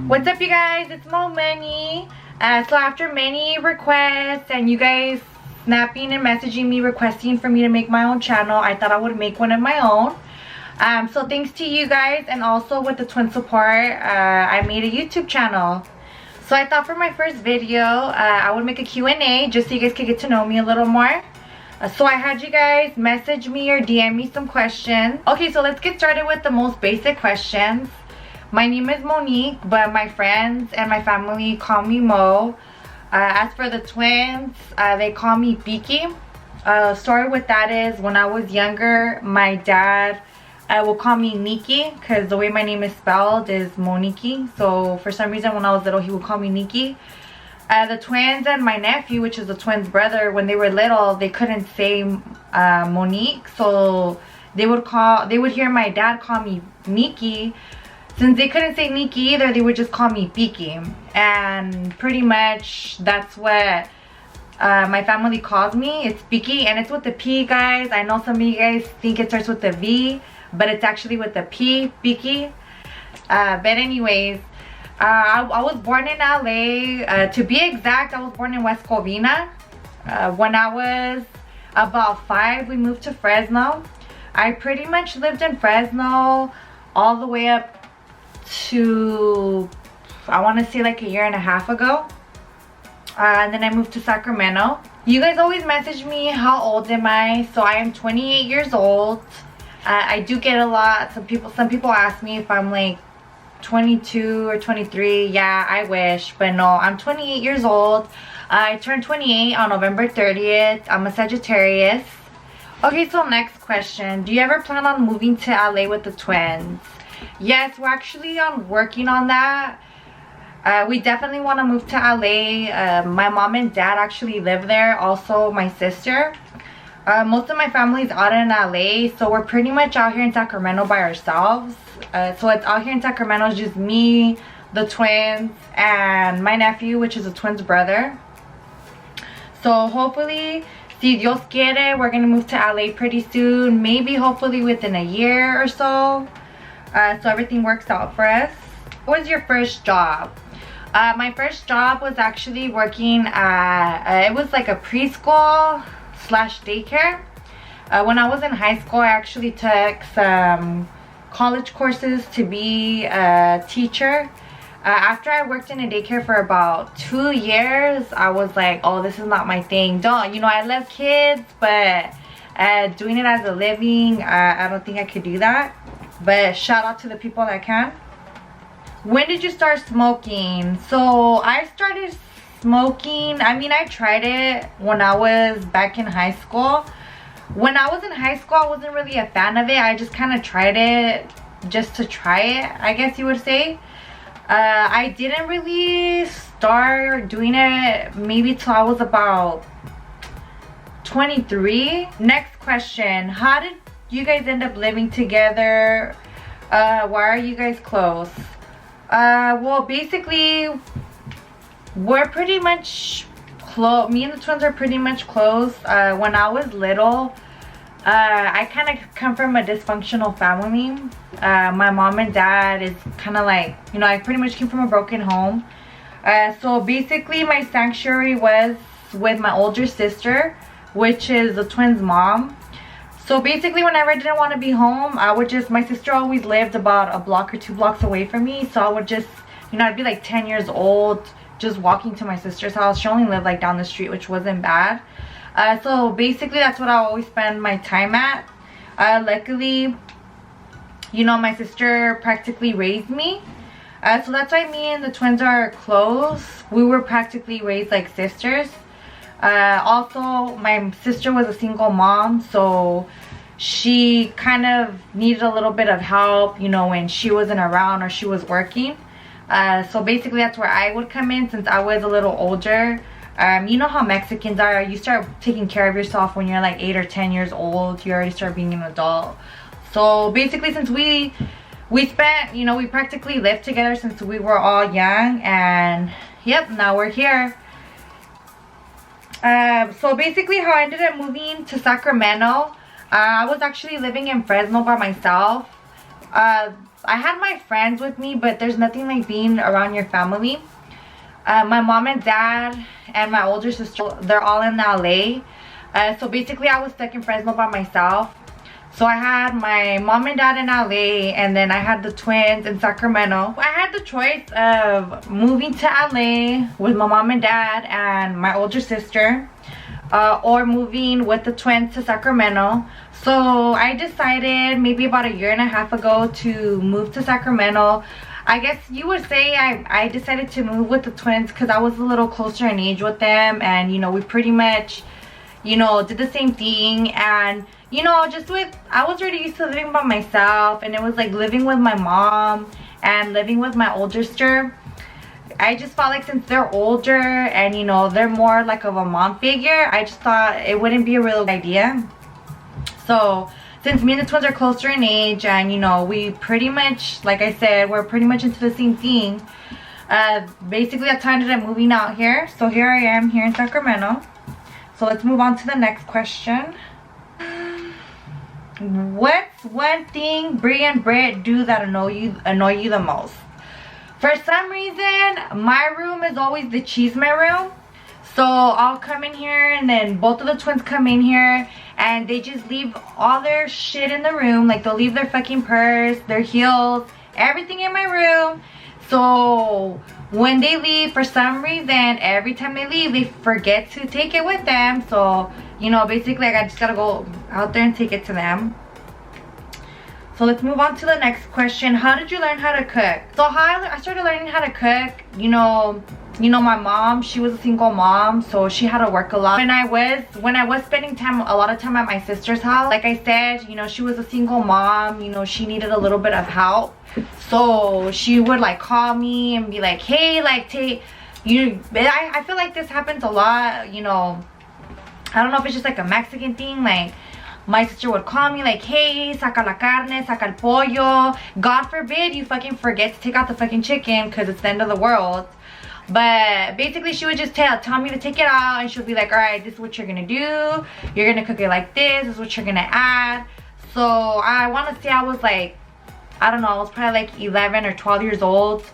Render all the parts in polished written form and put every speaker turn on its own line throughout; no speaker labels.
What's up, you guys? It's Mo Money. So after many requests and you guys snapping and messaging me requesting for me to make my own channel, I thought I would make one of my own. So thanks to you guys and also with the twin support, I made a YouTube channel. So I thought for my first video, I would make a Q&A just so you guys could get to know me a little more. So I had you guys message me or DM me some questions. Okay, so let's get started with the most basic questions. My name is Monique, but my friends and my family call me Mo. As for the twins, they call me Piki. Story with that is when I was younger, my dad will call me Nikki because the way my name is spelled is Moniki. So for some reason when I was little, he would call me Nikki. The twins and my nephew, which is the twins' brother, when they were little, they couldn't say Monique, so they would hear my dad call me Nikki. Since they couldn't say Nikki either, they would just call me Piki. And pretty much that's what my family calls me. It's Piki, and it's with the P, guys. I know some of you guys think it starts with the V, but it's actually with the P, Piki. But anyways, I was born in LA. To be exact, I was born in West Covina. When I was about 5, we moved to Fresno. I pretty much lived in Fresno all the way up to, I want to say like a year and a half ago. And then I moved to Sacramento. You guys always message me, how old am I? So I am 28 years old. I do get a lot. Some people ask me if I'm like 22 or 23. Yeah, I wish, but no, I'm 28 years old. I turned 28 on November 30th. I'm a Sagittarius. Okay, so next question. Do you ever plan on moving to LA with the twins? Yes, we're actually working on that. We definitely want to move to LA. My mom and dad actually live there. Also, my sister. Most of my family's out in LA, so we're pretty much out here in Sacramento by ourselves. So it's out here in Sacramento, it's just me, the twins, and my nephew, which is a twin's brother. So hopefully, si Dios quiere, we're gonna move to LA pretty soon. Maybe hopefully within a year or so. So everything works out for us. What was your first job? My first job was actually working at, it was like a preschool / daycare. When I was in high school, I actually took some college courses to be a teacher. After I worked in a daycare for about 2 years, I was like, oh, this is not my thing. I love kids, but doing it as a living, I don't think I could do that. But shout out to the people that can. When did you start smoking? So I started smoking, I tried it when I was back in high school. When I was in high school, I wasn't really a fan of it. I just kind of tried it just to try it, I guess you would say. I didn't really start doing it maybe till I was about 23. Next question. How did you guys end up living together? Why are you guys close? Well, basically, we're pretty much close. Me and the twins are pretty much close. When I was little, I kind of come from a dysfunctional family. My mom and dad is kind of like, I pretty much came from a broken home. So basically, my sanctuary was with my older sister, which is the twins' mom. So basically, whenever I didn't want to be home, my sister always lived about a block or 2 blocks away from me. So I would just, I'd be like 10 years old, just walking to my sister's house. She only lived like down the street, which wasn't bad. So basically, that's what I always spend my time at. Luckily, my sister practically raised me. So that's why me and the twins are close. We were practically raised like sisters. Also, my sister was a single mom, so she kind of needed a little bit of help, when she wasn't around or she was working. So basically, that's where I would come in since I was a little older. You know how Mexicans are. You start taking care of yourself when you're like 8 or 10 years old. You already start being an adult. So basically, since we spent, we practically lived together since we were all young, and yep, now we're here. So basically, how I ended up moving to Sacramento, I was actually living in Fresno by myself. I had my friends with me, but there's nothing like being around your family. My mom and dad and my older sister, they're all in LA. So basically I was stuck in Fresno by myself. So I had my mom and dad in LA, and then I had the twins in Sacramento. I had the choice of moving to LA with my mom and dad and my older sister, or moving with the twins to Sacramento. So I decided maybe about a year and a half ago to move to Sacramento. I guess you would say I decided to move with the twins because I was a little closer in age with them, and you know, we pretty much, you know, did the same thing. And you know, just with, I was already used to living by myself, and it was like living with my mom and living with my older sister. I just felt like since they're older and you know, they're more like of a mom figure, I just thought it wouldn't be a real idea. So since me and the twins are closer in age, and you know, we pretty much, like I said, we're pretty much into the same thing, basically I ended up moving out here. So here I am here in Sacramento. So let's move on to the next question. What's one thing Brie and Britt do that annoy you the most? For some reason, my room is always the chisme room. So I'll come in here, and then both of the twins come in here, and they just leave all their shit in the room. Like they'll leave their fucking purse, their heels, everything in my room. So when they leave, for some reason, every time they leave, they forget to take it with them. So, you know, basically I just gotta go out there and take it to them. So let's move on to the next question. How did you learn how to cook? So how I started learning how to cook, you know, my mom, she was a single mom, so she had to work a lot. When I was spending a lot of time at my sister's house, like I said, you know, she was a single mom, you know, she needed a little bit of help. So she would like call me and be like, hey, like take you, I feel like this happens a lot, you know. I don't know if it's just like a Mexican thing. Like my sister would call me like, hey, saca la carne, saca el pollo. God forbid you fucking forget to take out the fucking chicken because it's the end of the world. But basically she would just tell me to take it out, and she'll be like, all right, this is what you're gonna do, you're gonna cook it like this is what you're gonna add. So I want to say I was like, I don't know, I was probably like 11 or 12 years old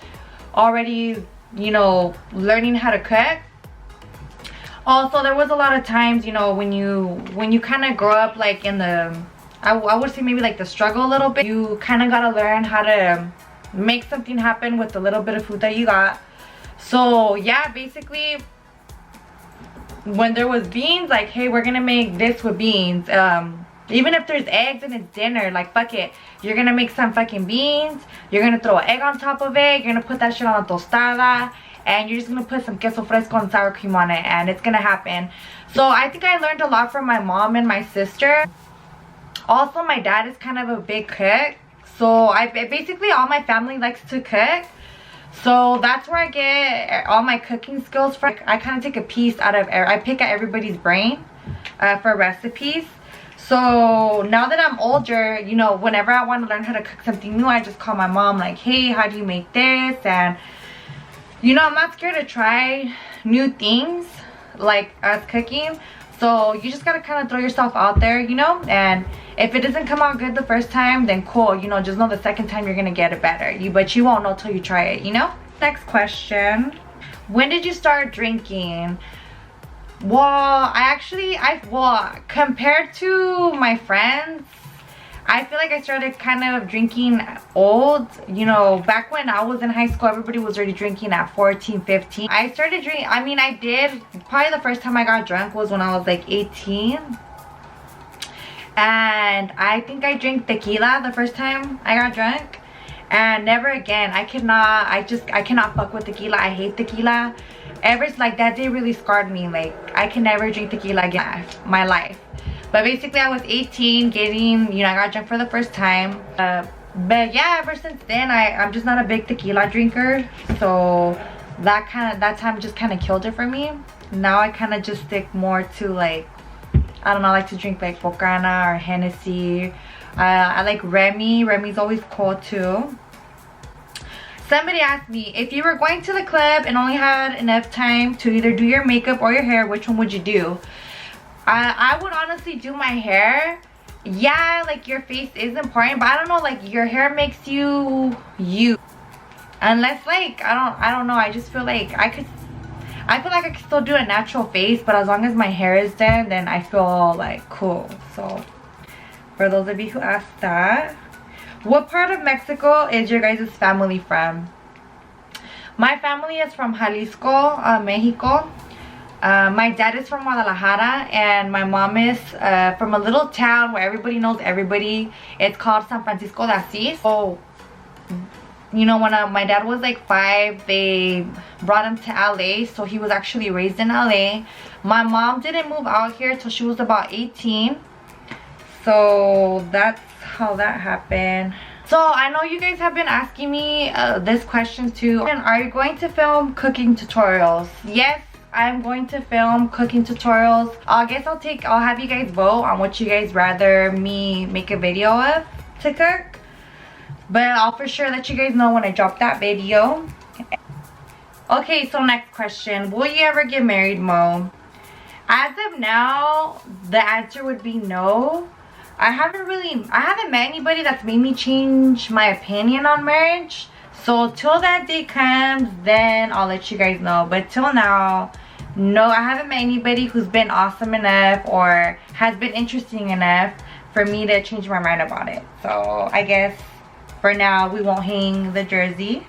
already, you know, learning how to cook. Also, there was a lot of times, you know, when you kind of grow up like in the, I would say maybe like the struggle a little bit, you kind of gotta learn how to make something happen with the little bit of food that you got. So yeah, basically when there was beans, like, hey, we're gonna make this with beans, even if there's eggs and it's dinner, like fuck it, you're gonna make some fucking beans, you're gonna throw an egg on top of it, you're gonna put that shit on a tostada, and you're just gonna put some queso fresco and sour cream on it, and it's gonna happen. So I think I learned a lot from my mom and my sister. Also, my dad is kind of a big cook, so basically all my family likes to cook. So that's where I get all my cooking skills from. I kind of take a piece out of, I pick at everybody's brain for recipes. So now that I'm older, you know, whenever I want to learn how to cook something new, I just call my mom like, hey, how do you make this? And you know, I'm not scared to try new things like us cooking. So you just gotta kind of throw yourself out there, you know, and if it doesn't come out good the first time, then cool, you know, just know the second time you're gonna get it better. But you won't know till you try it, you know. Next question. When did you start drinking? Well, compared to my friends, I feel like I started kind of drinking old. You know, back when I was in high school, everybody was already drinking at 14, 15. I started drinking, I mean, I did, probably the first time I got drunk was when I was like 18. And I think I drank tequila the first time I got drunk. And never again. I cannot fuck with tequila. I hate tequila. Like that day really scarred me. Like I can never drink tequila again in my life. But basically I was 18 getting, you know, I got drunk for the first time. But yeah, ever since then I'm just not a big tequila drinker. So that time just kind of killed it for me. Now I kind of just stick more to like, I don't know, I like to drink like Bocana or Hennessy. I like Remy. Remy's always cool too. Somebody asked me, if you were going to the club and only had enough time to either do your makeup or your hair, which one would you do? I would honestly do my hair, yeah, like your face is important, but I don't know, like your hair makes you you. Unless like I don't know, I just feel like I feel like I could still do a natural face, but as long as my hair is done, then I feel like cool. So for those of you who asked that, what part of Mexico is your guys' family from? My family is from Jalisco, Mexico. My dad is from Guadalajara, and my mom is from a little town where everybody knows everybody. It's called San Francisco de Asís. So, you know, when my dad was like 5, they brought him to LA, so he was actually raised in LA. My mom didn't move out here till she was about 18, so that's how that happened. So I know you guys have been asking me this question too. Are you going to film cooking tutorials? Yes, I'm going to film cooking tutorials. I guess I'll have you guys vote on what you guys rather me make a video of to cook. But I'll for sure let you guys know when I drop that video. Okay, so next question. Will you ever get married, Mo? As of now, the answer would be no. I haven't met anybody that's made me change my opinion on marriage. So till that day comes, then I'll let you guys know. But till now, no, I haven't met anybody who's been awesome enough or has been interesting enough for me to change my mind about it. So I guess for now we won't hang the jersey.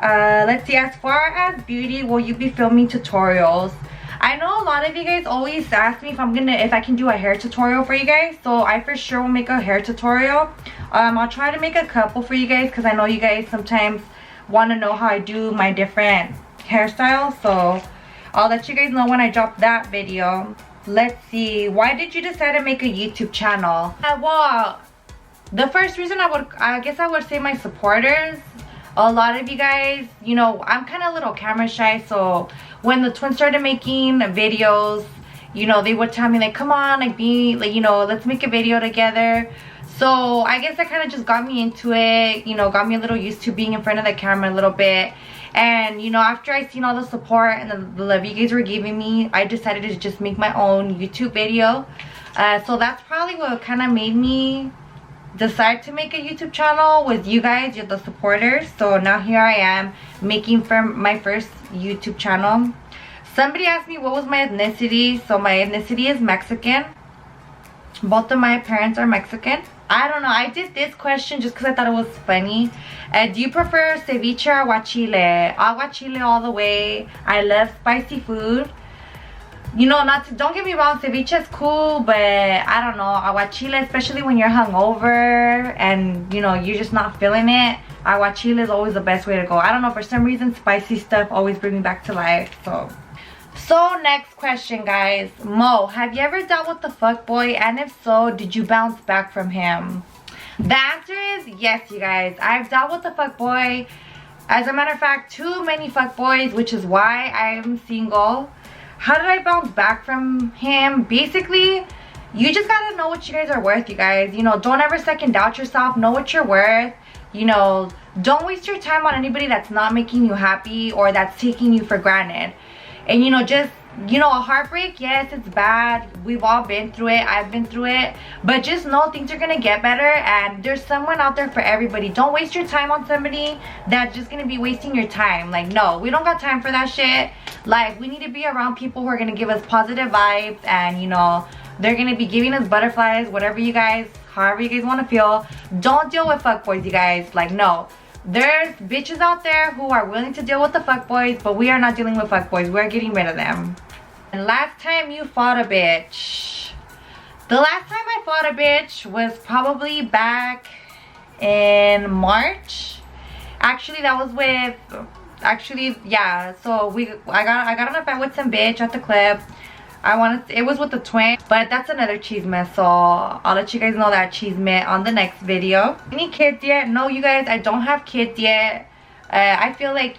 Let's see, as far as beauty, will you be filming tutorials? I know a lot of you guys always ask me if I can do a hair tutorial for you guys, so I for sure will make a hair tutorial. I'll try to make a couple for you guys because I know you guys sometimes want to know how I do my different hairstyles, so I'll let you guys know when I drop that video. Let's see, why did you decide to make a YouTube channel? Well, the first reason I guess I would say my supporters. A lot of you guys, you know, I'm kind of a little camera shy, so when the twins started making videos, you know, they would tell me like, come on, like you know, let's make a video together. So I guess that kind of just got me into it, you know, got me a little used to being in front of the camera a little bit. And you know, after I seen all the support and the love you guys were giving me, I decided to just make my own YouTube video. So that's probably what kind of made me decide to make a YouTube channel with you guys. You're the supporters. So now here I am making for my first YouTube channel. Somebody asked me what was my ethnicity. So my ethnicity is Mexican. Both of my parents are Mexican. I don't know, I did this question just because I thought it was funny. Do you prefer ceviche or aguachile? Aguachile all the way. I love spicy food. You know, don't get me wrong, ceviche is cool, but I don't know, aguachile, especially when you're hungover and you know you're just not feeling it, aguachile is always the best way to go. I don't know, for some reason spicy stuff always brings me back to life. So next question, guys. Mo, have you ever dealt with the fuckboy, and if so, did you bounce back from him? The answer is yes, you guys. I've dealt with the fuckboy. As a matter of fact, too many fuckboys, which is why I'm single. How did I bounce back from him? Basically, you just gotta know what you guys are worth, you guys. You know, don't ever second doubt yourself. Know what you're worth. You know, don't waste your time on anybody that's not making you happy or that's taking you for granted. And you know, just, you know, a heartbreak, yes, it's bad. We've all been through it. I've been through it. But just know things are gonna get better, and there's someone out there for everybody. Don't waste your time on somebody that's just gonna be wasting your time. Like, no, we don't got time for that shit. Like, we need to be around people who are gonna give us positive vibes, and you know, they're gonna be giving us butterflies, whatever you guys, however you guys want to feel. Don't deal with fuckboys, you guys. Like, no. There's bitches out there who are willing to deal with the fuckboys, but we are not dealing with fuckboys. We're getting rid of them. And last time you fought a bitch. The last time I fought a bitch was probably back in March. Actually, that was with, yeah. So I got on a fight with some bitch at the club. It was with the twin, but that's another chisme, so I'll let you guys know that chisme on the next video. Any kids yet? No, you guys, I don't have kids yet. I feel like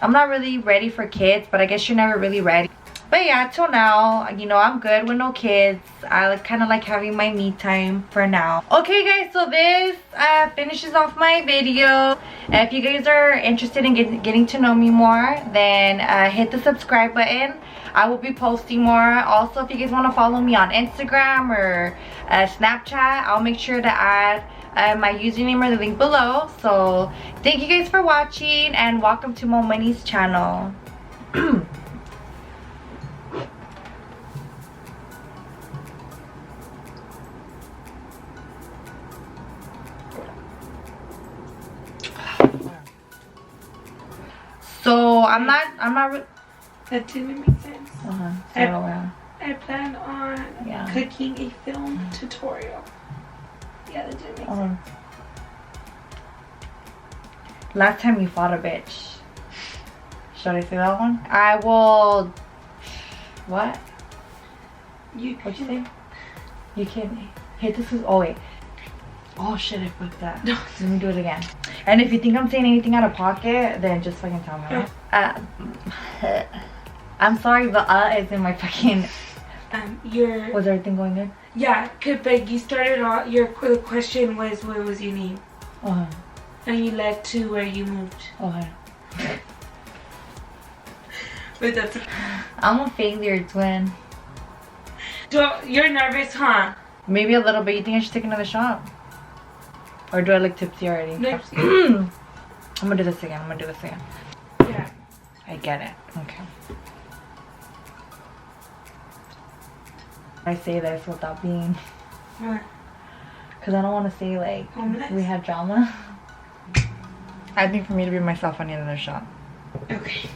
I'm not really ready for kids, but I guess you're never really ready. But yeah, till now, you know, I'm good with no kids. I kind of like having my me time for now. Okay guys, so this finishes off my video. If you guys are interested in getting to know me more, then hit the subscribe button. I will be posting more. Also, if you guys want to follow me on Instagram or Snapchat, I'll make sure to add my username or the link below. So thank you guys for watching, and welcome to Mo Money's channel. So I'm not
That didn't make sense. I plan on cooking a film tutorial. Yeah, that didn't make sense.
Last time you fought a bitch. Should I say that one? I will. What? What'd you say? You can hit this. Oh wait. Oh shit! I fucked that. No. Let me do it again. And if you think I'm saying anything out of pocket, then just fucking tell me. I'm sorry, but is in my fucking. Was everything going good?
Yeah, but you started off. The question was, what was your name? And you led to where you moved. But that's.
I'm a failure, twin.
You're nervous, huh?
Maybe a little bit. You think I should take another shot? Or do I look tipsy already?
Tipsy.
I'm gonna do this again.
Yeah.
I get it. Okay. I say this without being.
What?
Because I don't want to say like
homeless?
We had drama. I think for me to be myself, I need another shot.
Okay.